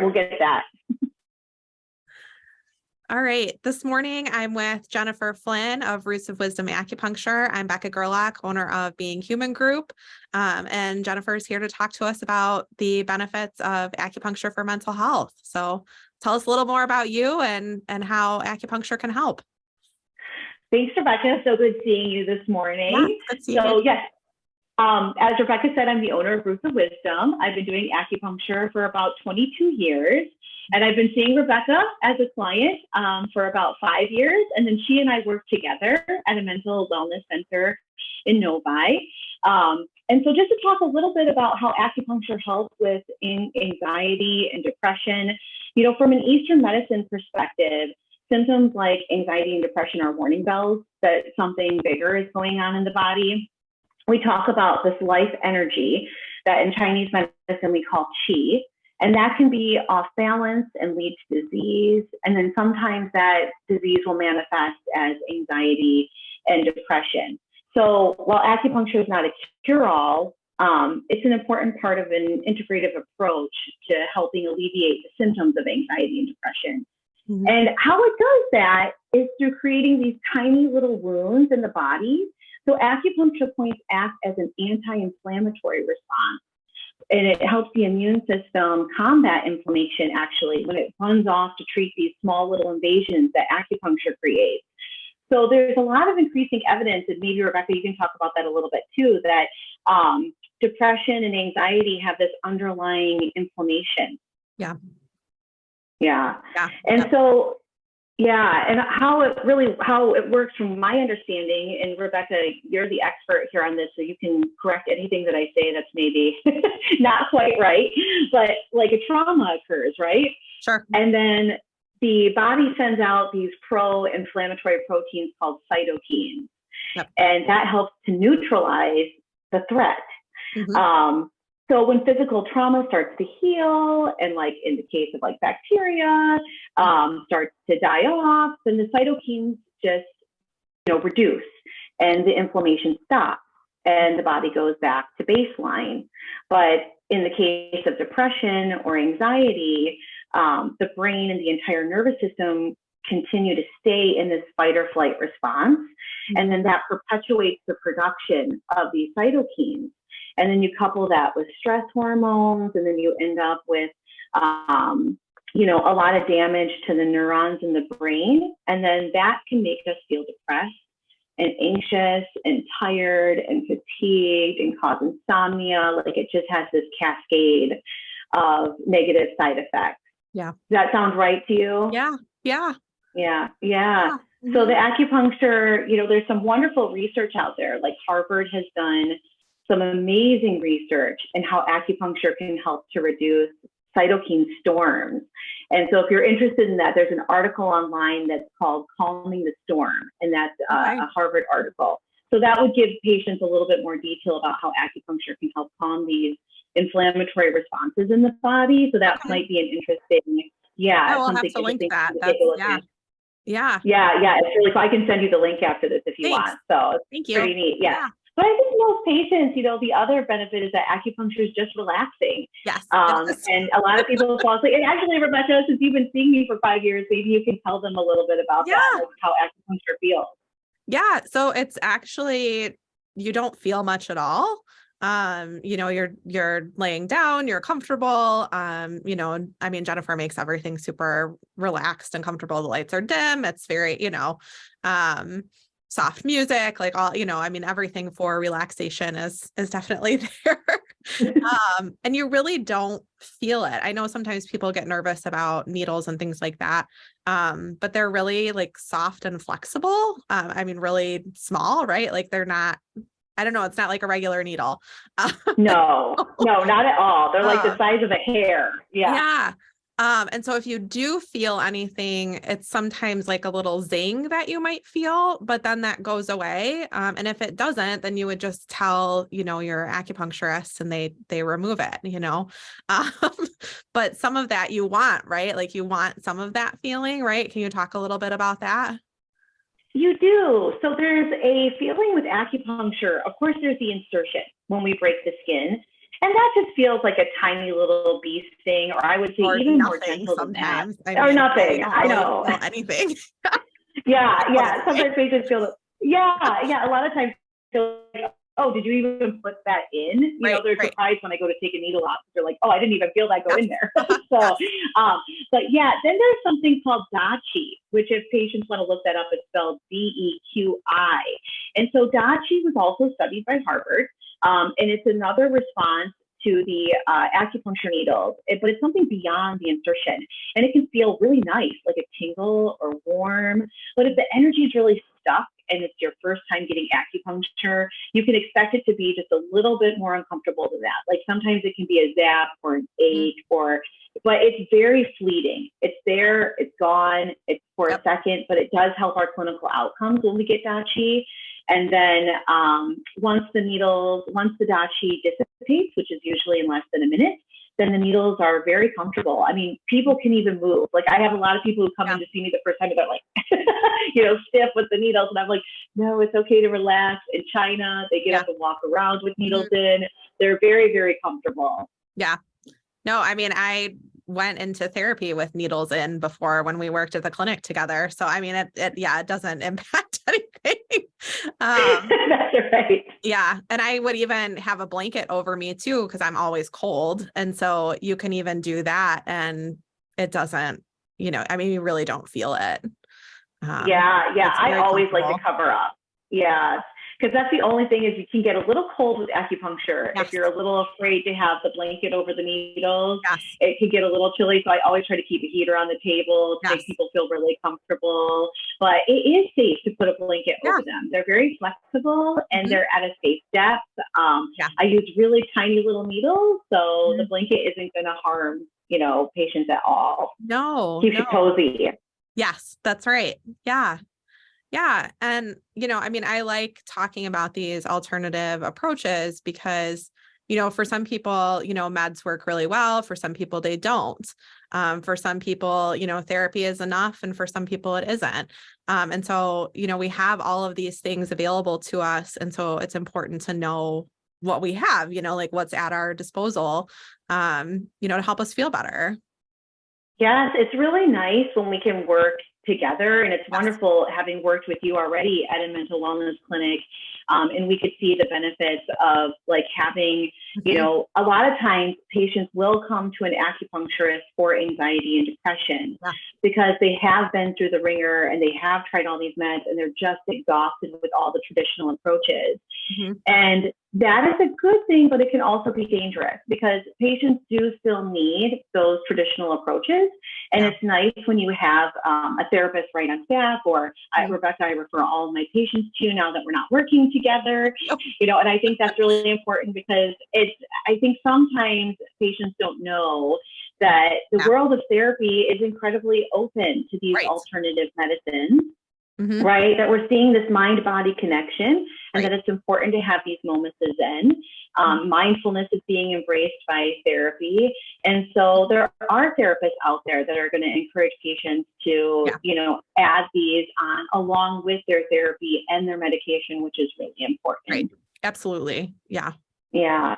we'll get that. All right. This morning, I'm with Jennifer Flynn of Roots of Wisdom Acupuncture. I'm Becca Gerlach, owner of Being Human Group. And Jennifer's here to talk to us about the benefits of acupuncture for mental health. So tell us a little more about you and how acupuncture can help. Thanks, Rebecca. So good seeing you this morning. Yeah, good seeing you. Yes, as Rebecca said, I'm the owner of Roots of Wisdom. I've been doing acupuncture for about 22 years. And I've been seeing Rebecca as a client for about 5 years. And then she and I work together at a mental wellness center in Novi. And so just to talk a little bit about how acupuncture helps with anxiety and depression, from an Eastern medicine perspective, symptoms like anxiety and depression are warning bells that something bigger is going on in the body. We talk about this life energy that in Chinese medicine we call qi. And that can be off balance and lead to disease. And then sometimes that disease will manifest as anxiety and depression. So while acupuncture is not a cure-all, it's an important part of an integrative approach to helping alleviate the symptoms of anxiety and depression. Mm-hmm. And how it does that is through creating these tiny little wounds in the body. So acupuncture points act as an anti-inflammatory response. And it helps the immune system combat inflammation, actually, when it runs off to treat these small little invasions that acupuncture creates. So there's a lot of increasing evidence, and maybe, Rebecca, you can talk about that a little bit too, that depression and anxiety have this underlying inflammation. Yeah. And so, and how it works from my understanding, and Rebecca, you're the expert here on this, so you can correct anything that I say that's maybe not quite right, but like a trauma occurs, right? Sure. And then the body sends out these pro-inflammatory proteins called cytokines. Yep. And that helps to neutralize the threat. Mm-hmm. So when physical trauma starts to heal, and like in the case of like bacteria, starts to die off, then the cytokines just, reduce and the inflammation stops and the body goes back to baseline. But in the case of depression or anxiety, the brain and the entire nervous system continue to stay in this fight or flight response. Mm-hmm. And then that perpetuates the production of these cytokines. And then you couple that with stress hormones, and then you end up with, a lot of damage to the neurons in the brain. And then that can make us feel depressed and anxious and tired and fatigued and cause insomnia. Like it just has this cascade of negative side effects. Yeah. Does that sound right to you? Yeah. Mm-hmm. So the acupuncture, there's some wonderful research out there. Like Harvard has done some amazing research in how acupuncture can help to reduce cytokine storms. And so if you're interested in that, there's an article online that's called Calming the Storm, and that's a Harvard article. So that would give patients a little bit more detail about how acupuncture can help calm these inflammatory responses in the body. So that might be an interesting, I will have to link that. Yeah. It's really cool. I can send you the link after this if you want. So it's pretty neat. Yeah. But I think most patients, the other benefit is that acupuncture is just relaxing. Yes. And a lot of people fall asleep. And actually, Rebecca, since you've been seeing me for 5 years, maybe you can tell them a little bit about that, like how acupuncture feels. Yeah. So it's actually, you don't feel much at all. You're laying down, you're comfortable. Jennifer makes everything super relaxed and comfortable. The lights are dim. It's very, soft music, like all, everything for relaxation is definitely there. And you really don't feel it. I know sometimes people get nervous about needles and things like that. But they're really like soft and flexible. Really small, right? Like they're not, I don't know. It's not like a regular needle. No, not at all. They're like the size of a hair. Yeah. And so if you do feel anything, it's sometimes like a little zing that you might feel, but then that goes away. And if it doesn't, then you would just tell, your acupuncturist and they remove it, but some of that you want, right? Like you want some of that feeling, right? Can you talk a little bit about that? You do. So there's a feeling with acupuncture. Of course, there's the insertion when we break the skin. And that just feels like a tiny little bee sting, or I would say Or even more nothing gentle than that. sometimes. I Or mean, we nothing. don't I really know. feel anything. Yeah, Put it yeah. away. Sometimes patients feel, yeah. A lot of times feel like, oh, did you even put that in? You know, Right, they're right. surprised when I go to take a needle out. They're like, oh, I didn't even feel that go Yes. in there. So, Yes. but yeah, then there's something called Dachi, which if patients want to look that up, it's spelled DEQI. And so Dachi was also studied by Harvard, and it's another response to the acupuncture needles, but it's something beyond the insertion. And it can feel really nice, like a tingle or warm. But if the energy is really stuck and it's your first time getting acupuncture, you can expect it to be just a little bit more uncomfortable than that. Like sometimes it can be a zap or an ache, but it's very fleeting. It's there, it's gone, it's for a second, but it does help our clinical outcomes when we get Dachi. And then once the Dachi dissipates, which is usually in less than a minute, then the needles are very comfortable. I mean, people can even move. Like I have a lot of people who come in to see me the first time and they're like, stiff with the needles. And I'm like, no, it's okay to relax. In China, they get up and walk around with needles in. They're very, very comfortable. Yeah. No, I mean, I went into therapy with needles in before when we worked at the clinic together. So, I mean, it doesn't impact anything. That's right. Yeah. And I would even have a blanket over me too, because I'm always cold. And so you can even do that and it doesn't, I mean, you really don't feel it. Yeah. I always like to cover up. Yeah. Because that's the only thing is you can get a little cold with acupuncture. If you're a little afraid to have the blanket over the needles, it can get a little chilly. So I always try to keep a heater on the table to make people feel really comfortable. But it is safe to put a blanket over them. They're very flexible and they're at a safe depth. I use really tiny little needles, so the blanket isn't going to harm, patients at all. No. Keeps you cozy. Yes, that's right. Yeah. Yeah. And, I mean, I like talking about these alternative approaches because, for some people, meds work really well. For some people, they don't. For some people, therapy is enough. And for some people, it isn't. And so, we have all of these things available to us. And so it's important to know what we have, like what's at our disposal, to help us feel better. Yes, it's really nice when we can work together. And it's wonderful having worked with you already at a mental wellness clinic. And we could see the benefits of like having, a lot of times patients will come to an acupuncturist for anxiety and depression because they have been through the ringer and they have tried all these meds and they're just exhausted with all the traditional approaches. And that is a good thing, but it can also be dangerous because patients do still need those traditional approaches. And it's nice when you have a therapist right on staff, or Rebecca, I refer all of my patients to now that we're not working together, and I think that's really important because I think sometimes patients don't know that the world of therapy is incredibly open to these alternative medicines. Right, that we're seeing this mind-body connection and that it's important to have these moments of Zen. Mindfulness is being embraced by therapy. And so there are therapists out there that are going to encourage patients to, add these on along with their therapy and their medication, which is really important. Right. Absolutely. Yeah. Yeah.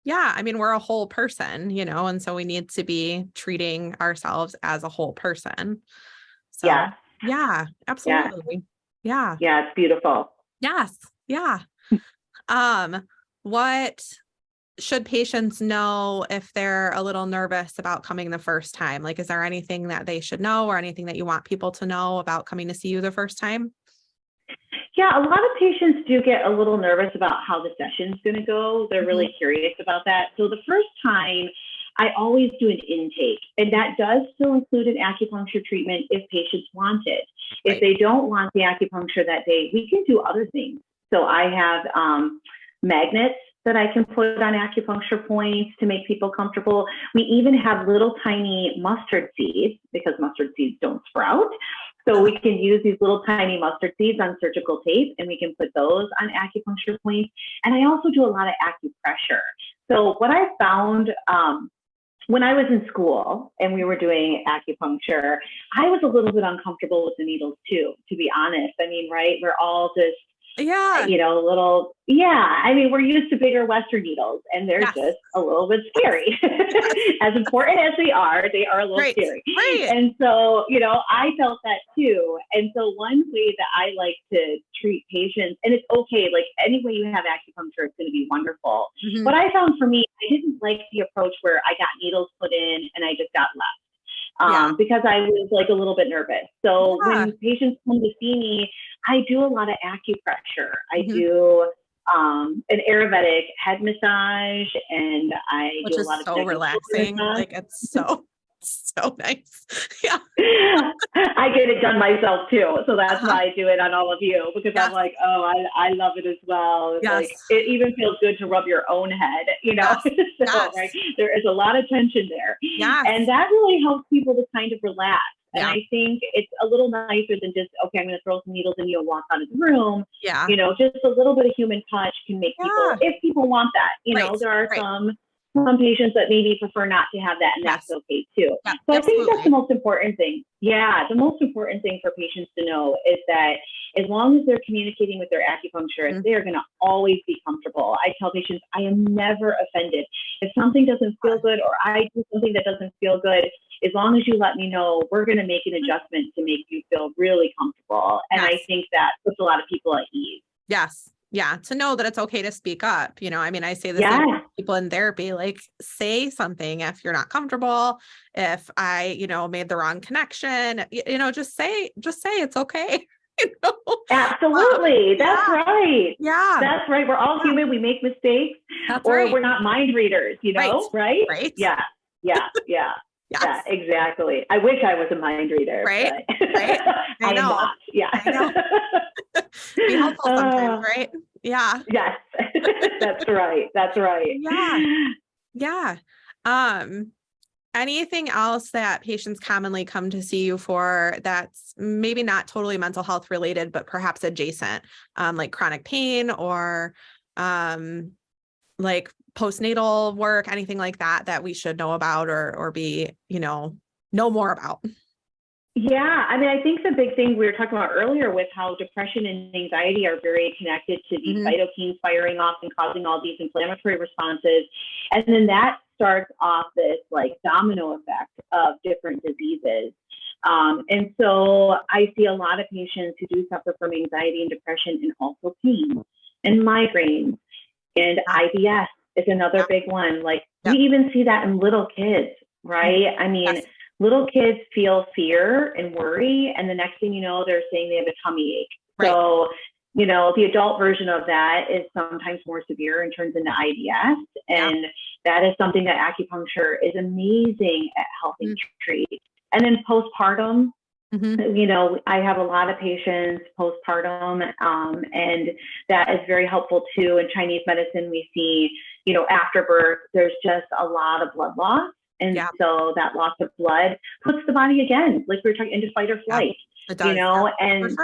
I mean, we're a whole person, and so we need to be treating ourselves as a whole person. So yeah, absolutely. Yeah. Yeah, it's beautiful. Yes. Yeah. What should patients know if they're a little nervous about coming the first time? Like, is there anything that they should know or anything that you want people to know about coming to see you the first time? Yeah, a lot of patients do get a little nervous about how the session's going to go. They're really curious about that. So the first time, I always do an intake, and that does still include an acupuncture treatment if patients want it. If they don't want the acupuncture that day, we can do other things. So I have magnets that I can put on acupuncture points to make people comfortable. We even have little tiny mustard seeds because mustard seeds don't sprout. So we can use these little tiny mustard seeds on surgical tape and we can put those on acupuncture points. And I also do a lot of acupressure. So what I found when I was in school and we were doing acupuncture, I was a little bit uncomfortable with the needles too, to be honest. I mean, right, we're all just Yeah. Little, yeah. I mean, we're used to bigger Western needles and they're Yes. just a little bit scary. As important as they are a little Right. scary. Right. And so, I felt that too. And so one way that I like to treat patients, and it's okay, like any way you have acupuncture, it's going to be wonderful. Mm-hmm. But I found for me, I didn't like the approach where I got needles put in and I just got left. Because I was like a little bit nervous. So when patients come to see me, I do a lot of acupressure. I do an Ayurvedic head massage, and I Which do a is lot of so relaxing. Like it's so nice. Yeah. I get it done myself too. So that's why I do it on all of you, because I'm like, oh, I love it as well. It's like, it even feels good to rub your own head, so, right? There is a lot of tension there. And that really helps people to kind of relax. And I think it's a little nicer than just, okay, I'm going to throw some needles in you and walk out of the room. Yeah. Just a little bit of human touch can make people, if people want that, there are some patients that maybe prefer not to have that, and that's okay too. Yeah, so I think that's the most important thing. Yeah, the most important thing for patients to know is that as long as they're communicating with their acupuncturist, they are going to always be comfortable. I tell patients, I am never offended. If something doesn't feel good or I do something that doesn't feel good, as long as you let me know, we're going to make an adjustment to make you feel really comfortable. And I think that puts a lot of people at ease. Yes. Yeah. To know that it's okay to speak up. I mean, I say this to people in therapy, like say something if you're not comfortable, if I, made the wrong connection, just say it's okay. Absolutely. That's right. Yeah. That's right. We're all human. We make mistakes, we're not mind readers, right? Right. Yeah. Yeah, exactly. I wish I was a mind reader. Right. But Right. I know. am not. Yeah. I know. Be helpful sometimes, right? Yeah. Yes. That's right. That's right. Yeah. Anything else that patients commonly come to see you for that's maybe not totally mental health related, but perhaps adjacent, like chronic pain or like postnatal work, anything like that we should know about or be, know more about? Yeah, I mean, I think the big thing we were talking about earlier with how depression and anxiety are very connected to these cytokines firing off and causing all these inflammatory responses. And then that starts off this like domino effect of different diseases. And so I see a lot of patients who do suffer from anxiety and depression and also pain and migraines, and IBS is another big one. Like we even see that in little kids, right? I mean, little kids feel fear and worry, and the next thing you know, they're saying they have a tummy ache. So, the adult version of that is sometimes more severe and turns into IBS. And that is something that acupuncture is amazing at helping treat. And then postpartum, I have a lot of patients postpartum, and that is very helpful too. In Chinese medicine, we see, after birth, there's just a lot of blood loss. And so that loss of blood puts the body again, like we were talking, into fight or flight, it does, and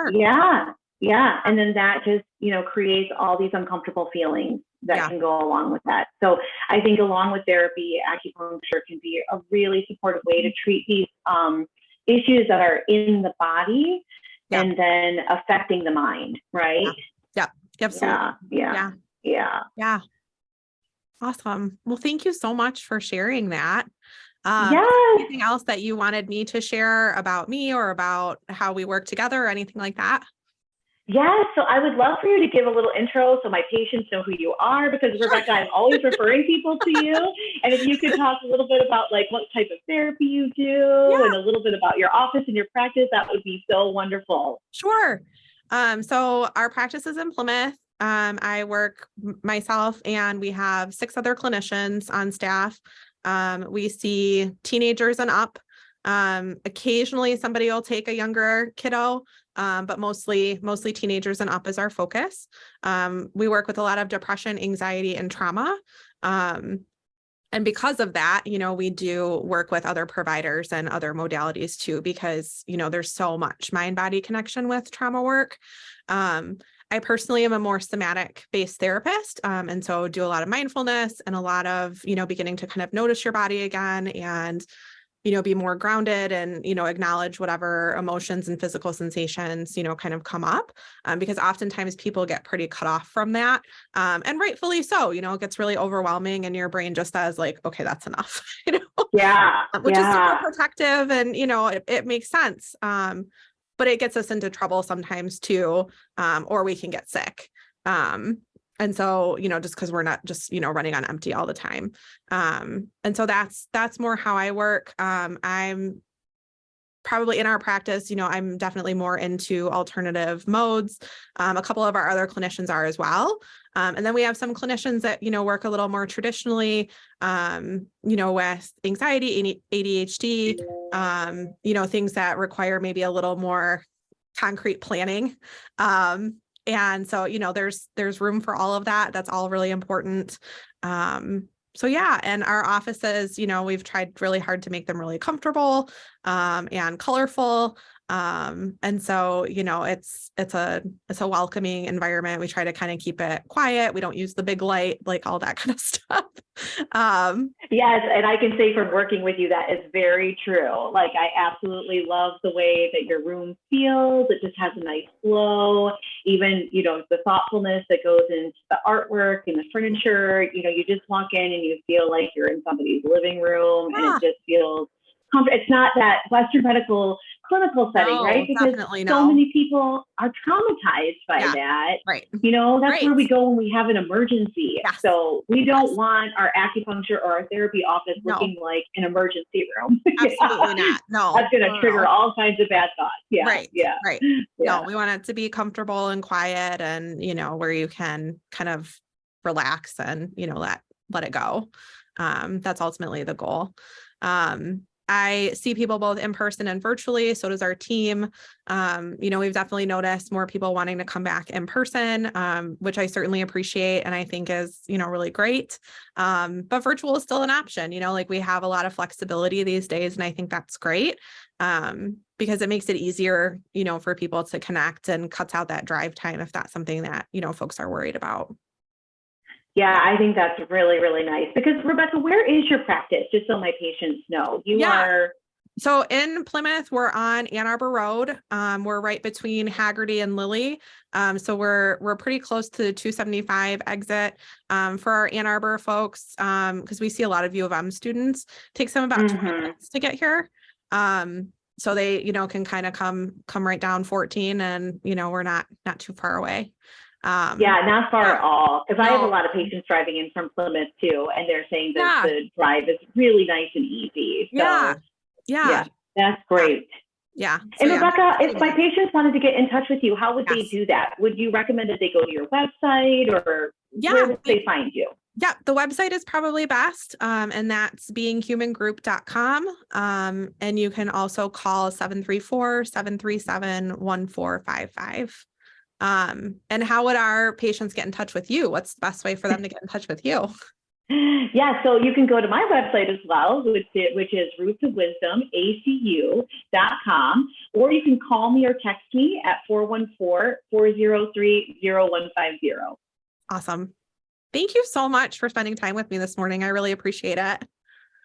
and then that just, creates all these uncomfortable feelings that can go along with that. So I think along with therapy, acupuncture can be a really supportive way to treat these issues that are in the body and then affecting the mind, right? Yeah, absolutely. Yeah. Awesome. Well, thank you so much for sharing that. Anything else that you wanted me to share about me or about how we work together or anything like that? Yeah, so I would love for you to give a little intro so my patients know who you are, because Rebecca, I'm always referring people to you. And if you could talk a little bit about like what type of therapy you do and a little bit about your office and your practice, that would be so wonderful. Sure. So our practice is in Plymouth. I work myself and we have 6 other clinicians on staff. We see teenagers and up. Occasionally somebody will take a younger kiddo, but mostly teenagers and up is our focus. We work with a lot of depression, anxiety, and trauma. And because of that, we do work with other providers and other modalities too, because, there's so much mind-body connection with trauma work. I personally am a more somatic based therapist. And so do a lot of mindfulness and a lot of, beginning to kind of notice your body again and be more grounded and, acknowledge whatever emotions and physical sensations, kind of come up, because oftentimes people get pretty cut off from that. And rightfully so, it gets really overwhelming and your brain just says like, okay, that's enough, Yeah. which is super protective and, it makes sense. But it gets us into trouble sometimes too, or we can get sick. And so, just because we're not just, running on empty all the time. And so that's more how I work. I'm probably in our practice, I'm definitely more into alternative modes. A couple of our other clinicians are as well. And then we have some clinicians that, work a little more traditionally, with anxiety, ADHD, things that require maybe a little more concrete planning. And so, there's room for all of that. That's all really important. So yeah, and our offices, we've tried really hard to make them really comfortable, and colorful. And so, it's a welcoming environment. We try to kind of keep it quiet. We don't use the big light, like all that kind of stuff. Yes. And I can say from working with you, that is very true. Like, I absolutely love the way that your room feels. It just has a nice glow, even, the thoughtfulness that goes into the artwork and the furniture, you just walk in and you feel like you're in somebody's living room, and it just feels comfortable. It's not that Western medical clinical setting, right? Because so many people are traumatized by that. Right. That's where we go when we have an emergency. Yes. So we don't want our acupuncture or our therapy office looking like an emergency room. Absolutely not. No. That's going to trigger all kinds of bad thoughts. Yeah. Right. Yeah. Right. No, we want it to be comfortable and quiet and, where you can kind of relax and, let it go. That's ultimately the goal. I see people both in person and virtually. So does our team. We've definitely noticed more people wanting to come back in person, which I certainly appreciate and I think is, really great. But virtual is still an option, like we have a lot of flexibility these days. And I think that's great, because it makes it easier, for people to connect and cuts out that drive time if that's something that, folks are worried about. Yeah, I think that's really, really nice. Because Rebecca, where is your practice? Just so my patients know. You are. So in Plymouth, we're on Ann Arbor Road. We're right between Haggerty and Lilly. So we're pretty close to the 275 exit. For our Ann Arbor folks, because we see a lot of U of M students, it takes them about 20 minutes to get here. So they, can kind of come right down 14 and, we're not too far away. Not far at all. Because I have a lot of patients driving in from Plymouth too, and they're saying that the drive is really nice and easy. So, yeah, that's great. Yeah. And Rebecca, if my patients wanted to get in touch with you, how would they do that? Would you recommend that they go to your website, or where would they find you? Yeah, the website is probably best. And that's beinghumangroup.com. And you can also call 734-737-1455. And how would our patients get in touch with you? What's the best way for them to get in touch with you? Yeah, so you can go to my website as well, which is rootsofwisdomacu.com, or you can call me or text me at 414-403-0150. Awesome. Thank you so much for spending time with me this morning. I really appreciate it.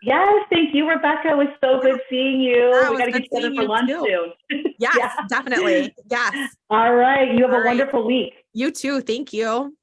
Yes, thank you, Rebecca. It was so good seeing you. We got to get together for lunch soon. Yes, definitely. Yes. All right. You have a wonderful week. You too. Thank you.